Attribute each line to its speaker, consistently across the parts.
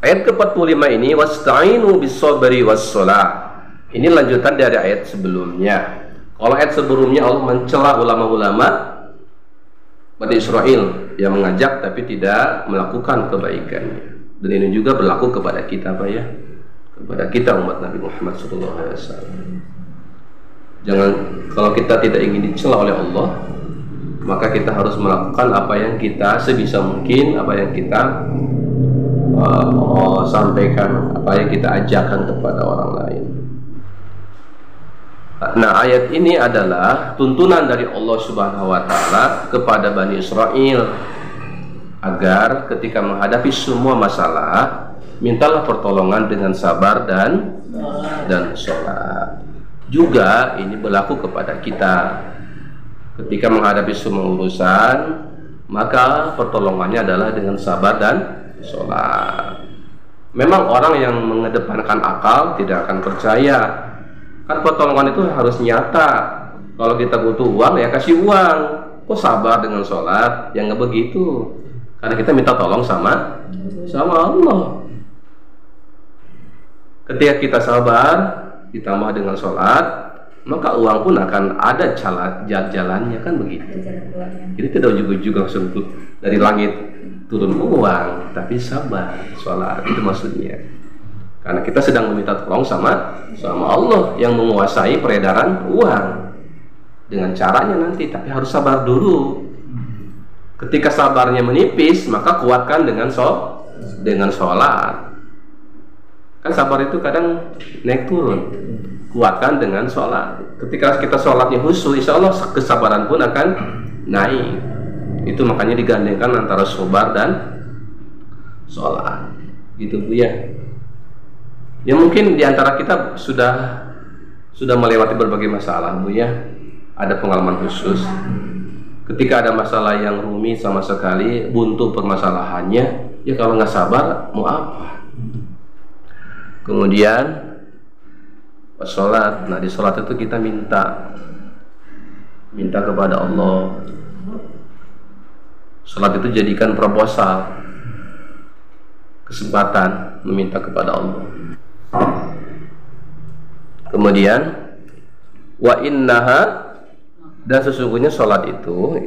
Speaker 1: Ayat ke-45 ini wasta'inu bis-sabri was-shalah. Ini lanjutan dari ayat sebelumnya. Kalau ayat sebelumnya Allah mencela ulama-ulama Bani Israel yang mengajak tapi tidak melakukan kebaikannya. Dan ini juga berlaku kepada kita, Pak ya. Kepada kita umat Nabi Muhammad SAW. Jangan, kalau kita tidak ingin dicela oleh Allah, maka kita harus melakukan apa yang kita sebisa mungkin, apa yang kita sampaikan, apa yang kita ajarkan kepada orang lain. Nah, ayat ini adalah tuntunan dari Allah Subhanahu wa taala kepada Bani Israel agar ketika menghadapi semua masalah, mintalah pertolongan dengan sabar dan sholat. Juga ini berlaku kepada kita. Ketika menghadapi semua urusan, maka pertolongannya adalah dengan sabar dan sholat. Memang orang yang mengedepankan akal tidak akan percaya. Kan pertolongan itu harus nyata. Kalau kita butuh uang, ya kasih uang. Kok sabar dengan sholat? Ya nggak begitu. Karena kita minta tolong sama Allah. Ketika kita sabar ditambah dengan sholat, maka uang pun akan ada jalannya, kan begitu. Jadi tidak juga langsung dari langit turun uang, tapi sabar sholat, itu maksudnya. Karena kita sedang meminta tolong sama Allah yang menguasai peredaran uang dengan caranya nanti, tapi harus sabar dulu. Ketika sabarnya menipis, maka kuatkan dengan sholat. Kan sabar itu kadang naik turun, kuatkan dengan sholat. Ketika kita sholatnya khusyuk, insya Allah kesabaran pun akan naik. Itu makanya digandengkan antara sabar dan sholat, gitu Bu ya. Ya mungkin diantara kita sudah melewati berbagai masalah Bu ya. Ada pengalaman khusus. Ketika ada masalah yang rumit sama sekali, buntu permasalahannya, ya kalau nggak sabar mau apa? Kemudian sholat. Nah di sholat itu kita minta kepada Allah. Sholat itu jadikan proposal, kesempatan meminta kepada Allah. Kemudian wa innaha, dan sesungguhnya sholat itu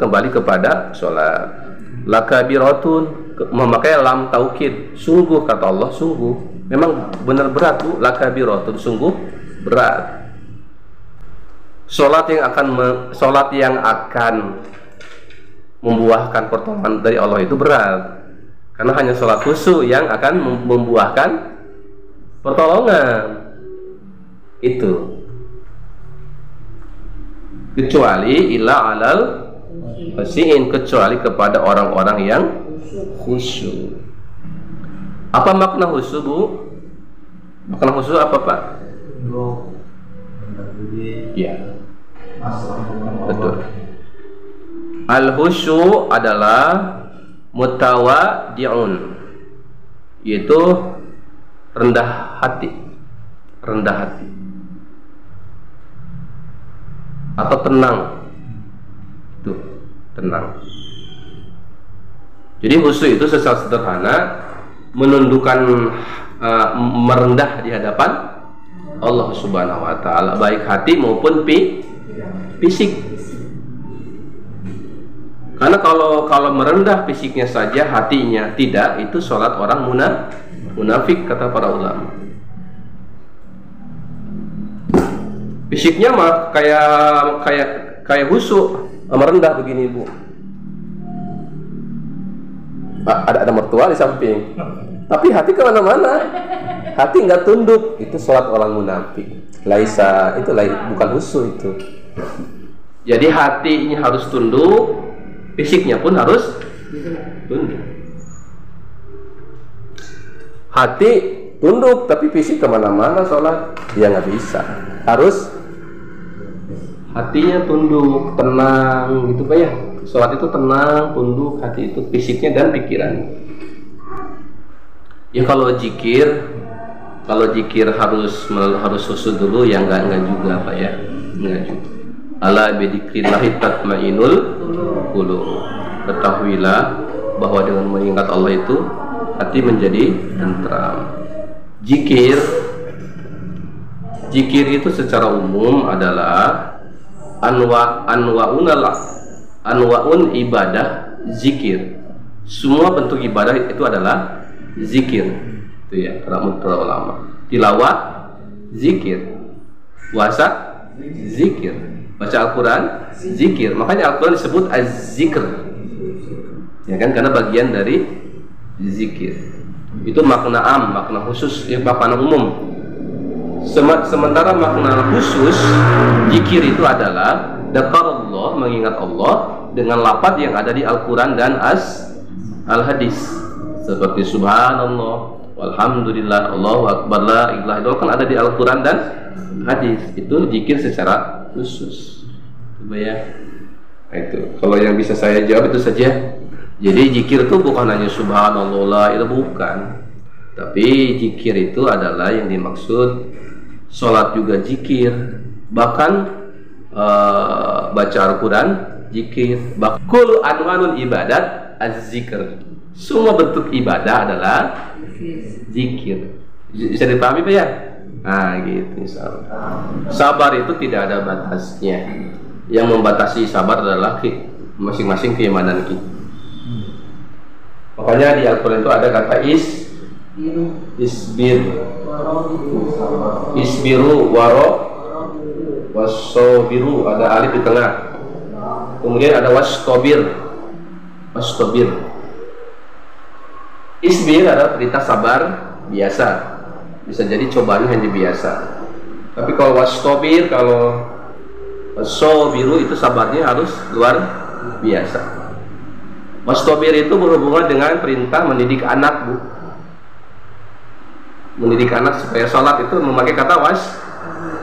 Speaker 1: kembali kepada sholat. Lakabiratun, memakai lam taukid, sungguh kata Allah, sungguh. Memang benar berat Bu, lakabiratun, sungguh berat. Sholat yang akan membuahkan pertolongan dari Allah itu berat. Karena hanya sholat khusyuk yang akan membuahkan pertolongan. Itu kecuali ila alal khashiin, kecuali kepada orang-orang yang khusyuk. Apa makna khusyuk Bu? Makna khusyuk apa Pak? Ya, betul. Al khusyuk adalah mutawadi'un, yaitu rendah hati atau tenang. Tuh, tenang. Jadi khusyuk itu secara sederhana menundukkan, merendah di hadapan Allah Subhanahu wa taala, baik hati maupun fisik. Karena kalau merendah fisiknya saja, hatinya tidak, itu sholat orang munafik kata para ulama. Fisiknya mah kayak khusyuk, merendah begini Bu. Ada mertua di samping, tapi hati kemana-mana, hati nggak tunduk, itu sholat orang munafik. Laisa, itu bukan khusyuk itu. Jadi hatinya harus tunduk, fisiknya pun harus tunduk. Hati tunduk tapi fisik kemana-mana sholat, ya nggak bisa. Harus hatinya tunduk, tenang, gitu Pak ya. Sholat itu tenang, tunduk, hati itu fisiknya dan pikiran. Ya kalau zikir harus khusyuk dulu, ya enggak juga Pak ya, enggak juga. Ala bidzikrillahi tatmainnul qulub. Ketahuilah bahwa dengan mengingat Allah itu hati menjadi tentram. Zikir itu secara umum adalah anwaun ibadah zikir. Semua bentuk ibadah itu adalah zikir. Itu ya para ulama. Tilawah zikir, puasa zikir, baca Al-Quran zikir. Makanya Al-Quran disebut az-zikr, ya kan, karena bagian dari zikir. Itu makna makna khusus, makna umum. Sementara makna khusus zikir itu adalah dzakarullah, mengingat Allah dengan lafaz yang ada di Al-Quran dan al-hadis, seperti subhanallah, walhamdulillah, Allahu akbar, la ilaha illallah, kan ada di Al-Quran dan hadis. Itu zikir secara khusus. Coba ya. Nah, itu kalau yang bisa saya jawab itu saja. Jadi zikir itu bukan hanya subhanallah, itu bukan. Tapi zikir itu adalah yang dimaksud. Sholat juga zikir, bahkan baca Al-Quran zikir. Kul anwanul ibadat az-zikr. Semua bentuk ibadah adalah zikir. Bisa dipahami Pak ya? Nah gitu, insyaallah. Sabar itu tidak ada batasnya. Yang membatasi sabar adalah masing-masing keimanan kita. Makanya di Al-Quran itu ada kata isbiru wasobiru, ada alif di tengah. Kemudian ada wastobir. Isbir adalah perintah sabar biasa, bisa jadi cobaan hanya biasa. Tapi kalau wastobir, kalau wasobiru itu sabarnya harus luar biasa. Wastobir itu berhubungan dengan perintah mendidik anak, Bu. Mendidik anak supaya sholat itu memakai kata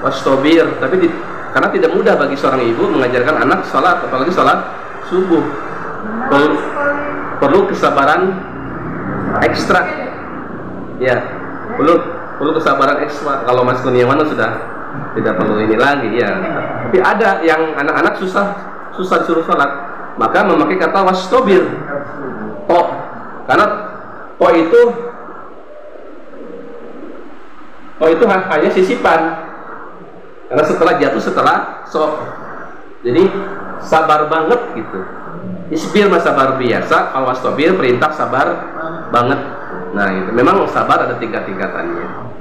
Speaker 1: wastobir. Tapi karena tidak mudah bagi seorang ibu mengajarkan anak sholat, apalagi sholat subuh. Perlu kesabaran ekstra. Ya, perlu kesabaran ekstra. Kalau Mas Kurniawan sudah tidak perlu ini lagi ya. Tapi ada yang anak-anak susah disuruh sholat, maka memakai kata wastobir. Karena itu hanya sisipan, karena setelah jatuh, setelah sok, jadi sabar banget gitu. Isbir mah sabar biasa, kalau wastobir perintah sabar banget. Nah itu memang sabar ada tingkat-tingkatannya.